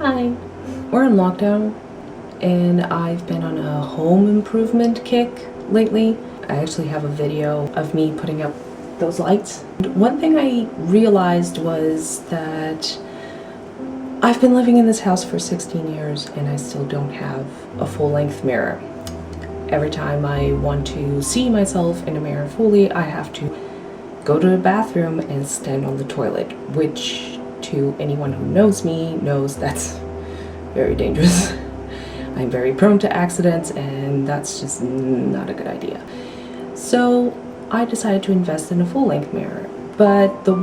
Hi. We're in lockdown and I've been on a home improvement kick lately. I actually have a video of me putting up those lights. One thing I realized was that I've been living in this house for 16 years and I still don't have a full-length mirror. Every time I want to see myself in a mirror fully, I have to go to the bathroom and stand on the toilet, which to anyone who knows me knows that's very dangerous. I'm very prone to accidents and that's just not a good idea. So I decided to invest in a full-length mirror. But the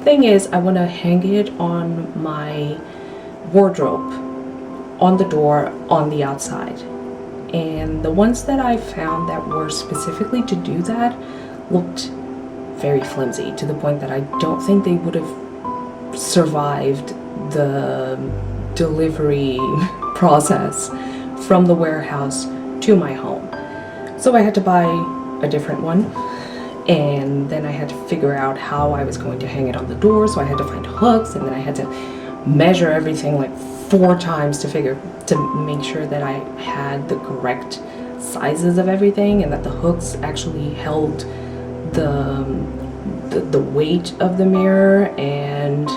thing is, I want to hang it on my wardrobe, on the door, on the outside. And the ones that I found that were specifically to do that looked very flimsy, to the point that I don't think they would have survived the delivery process from the warehouse to my home. So I had to buy a different one, and then I had to figure out how I was going to hang it on the door, so I had to find hooks, and then I had to measure everything like 4 times to make sure that I had the correct sizes of everything and that the hooks actually held the weight of the mirror. And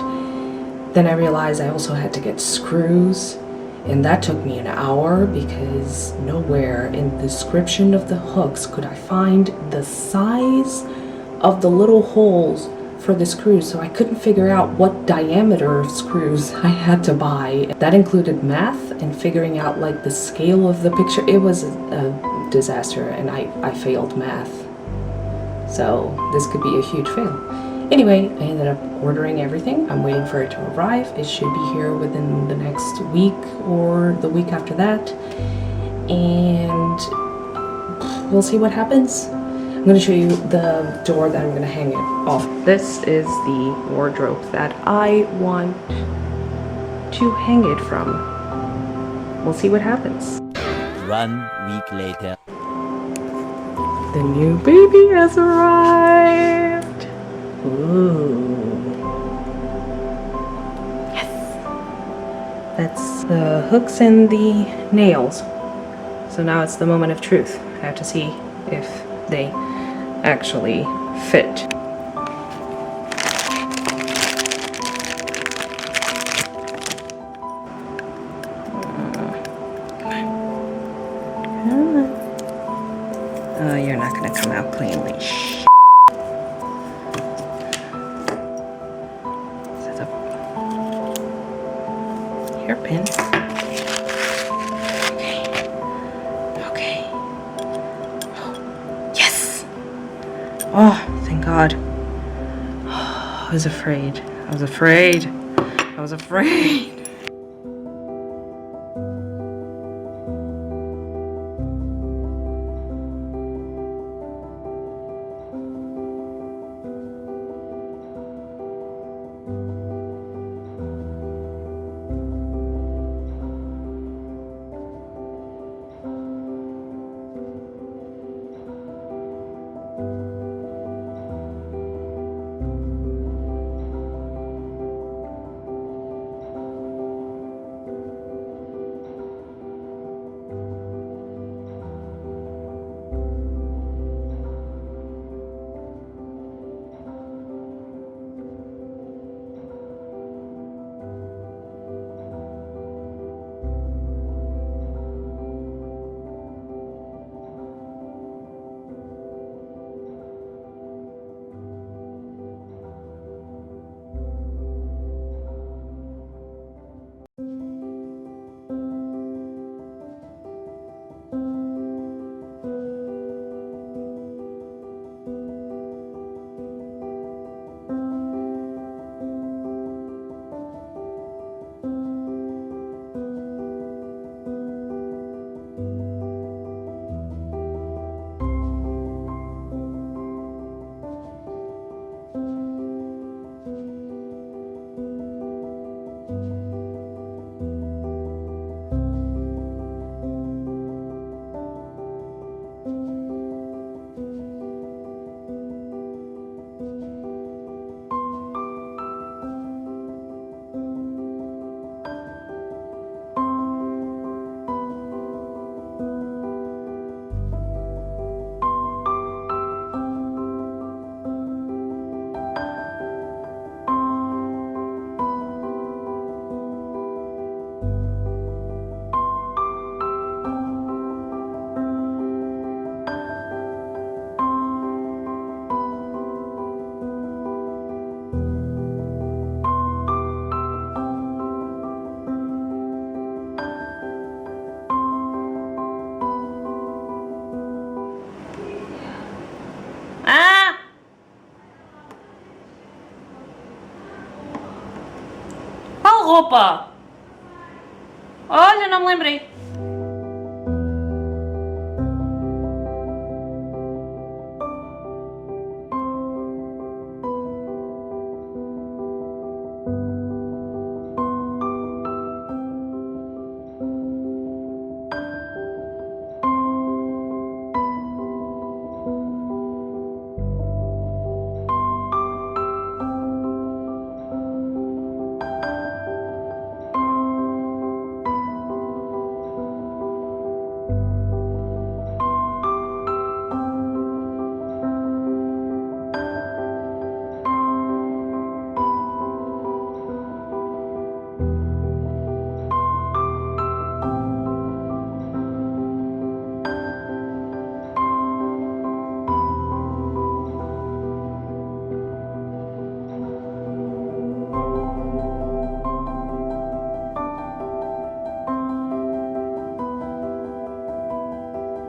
then I realized I also had to get screws, and that took me an hour because nowhere in the description of the hooks could I find the size of the little holes for the screws, so I couldn't figure out what diameter of screws I had to buy. That included math and figuring out like the scale of the picture. It was a disaster, and I failed math. So this could be a huge fail. Anyway, I ended up ordering everything. I'm waiting for it to arrive. It should be here within the next week or the week after that. And we'll see what happens. I'm going to show you the door that I'm going to hang it off. This is the wardrobe that I want to hang it from. We'll see what happens. 1 week later. The new baby has arrived. Ooh. Yes. That's the hooks and the nails. So now it's the moment of truth. I have to see if they actually fit. Oh, you're not gonna come out cleanly. Set up hairpin. Okay. Yes! Oh, thank God. I was afraid. I was afraid. I was afraid. roupa? Olha, não me lembrei.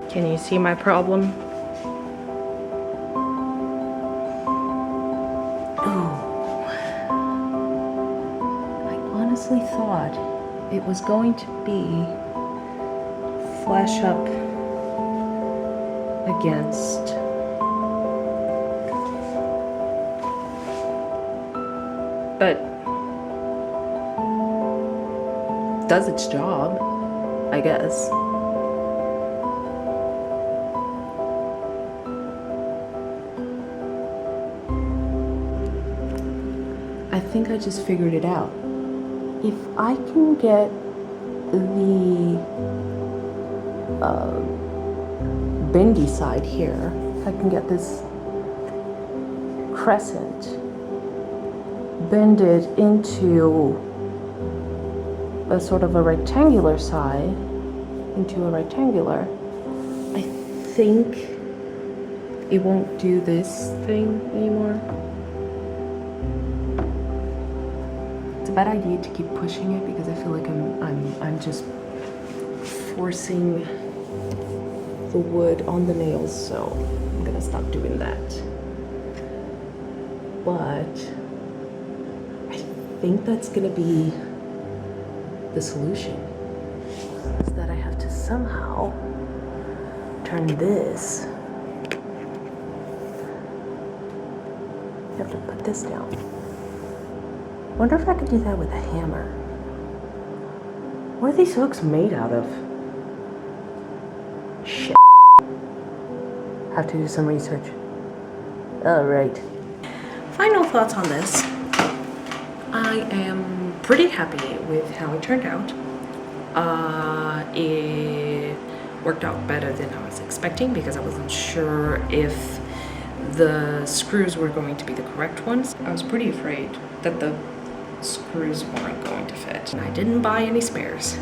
Can you see my problem? I honestly thought it was going to be flash up against but does its job, I guess. I think I just figured it out. If I can get the bendy side here, if I can get this crescent bended into a sort of a rectangular side, into a rectangular, I think it won't do this thing anymore. It's a bad idea to keep pushing it because I feel like I'm just forcing the wood on the nails, so I'm gonna stop doing that. But I think that's gonna be the solution, is that I have to somehow turn this. I have to put this down. Wonder if I could do that with a hammer. What are these hooks made out of? Shit. Have to do some research. Alright. Final thoughts on this. I am pretty happy with how it turned out. It worked out better than I was expecting because I wasn't sure if the screws were going to be the correct ones. I was pretty afraid that the screws weren't going to fit, and I didn't buy any spares.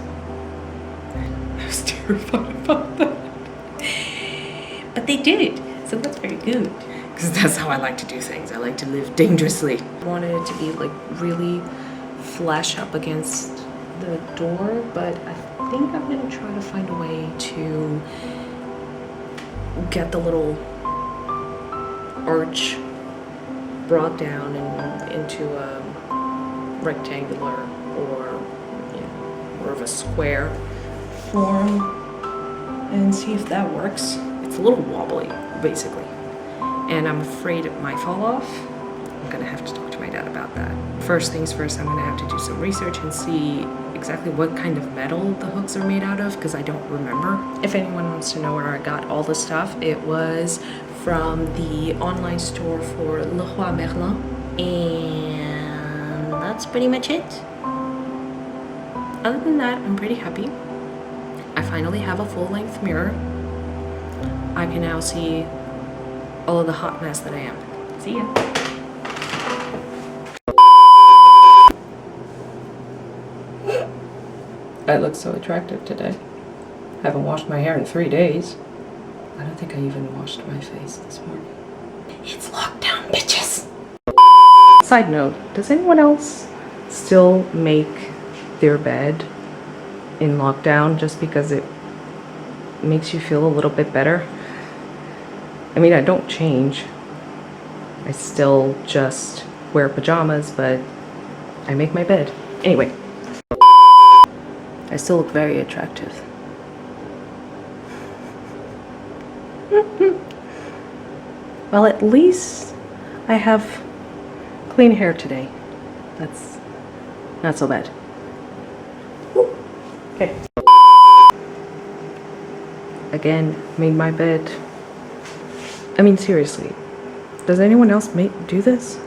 I was terrified about that. But they did, so that's very good. Because that's how I like to do things. I like to live dangerously. I wanted it to be like really flash up against the door, but I think I'm gonna try to find a way to get the little arch brought down and into a rectangular or more of a square form and see if that works. It's a little wobbly, basically, and I'm afraid it might fall off. I'm gonna have to talk to my dad about that. First things first, I'm gonna have to do some research and see exactly what kind of metal the hooks are made out of, because I don't remember. If anyone wants to know where I got all the stuff, it was from the online store for Leroy Merlin, and that's pretty much it. Other than that, I'm pretty happy. I finally have a full-length mirror. I can now see all of the hot mess that I am. See ya. I look so attractive today. I haven't washed my hair in 3 days. I don't think I even washed my face this morning. It's lockdown, bitches! Side note, does anyone else still make their bed in lockdown just because it makes you feel a little bit better? I mean, I don't change. I still just wear pajamas, but I make my bed. Anyway, I still look very attractive. Well, at least I have clean hair today. That's not so bad. Okay. Again, made my bed. I mean, seriously, does anyone else do this?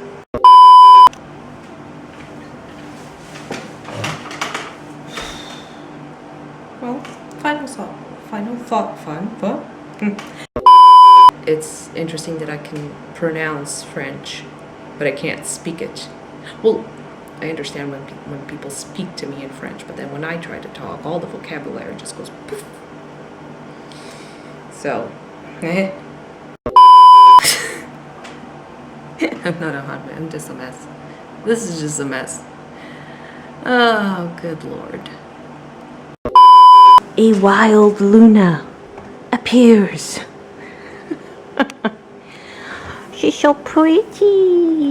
Well, final thought fun. It's interesting that I can pronounce French, but I can't speak it. Well, I understand when people speak to me in French, but then when I try to talk, all the vocabulary just goes poof. So, I'm not a hot man, I'm just a mess. This is just a mess. Oh, good Lord. A wild Luna appears. She's so pretty.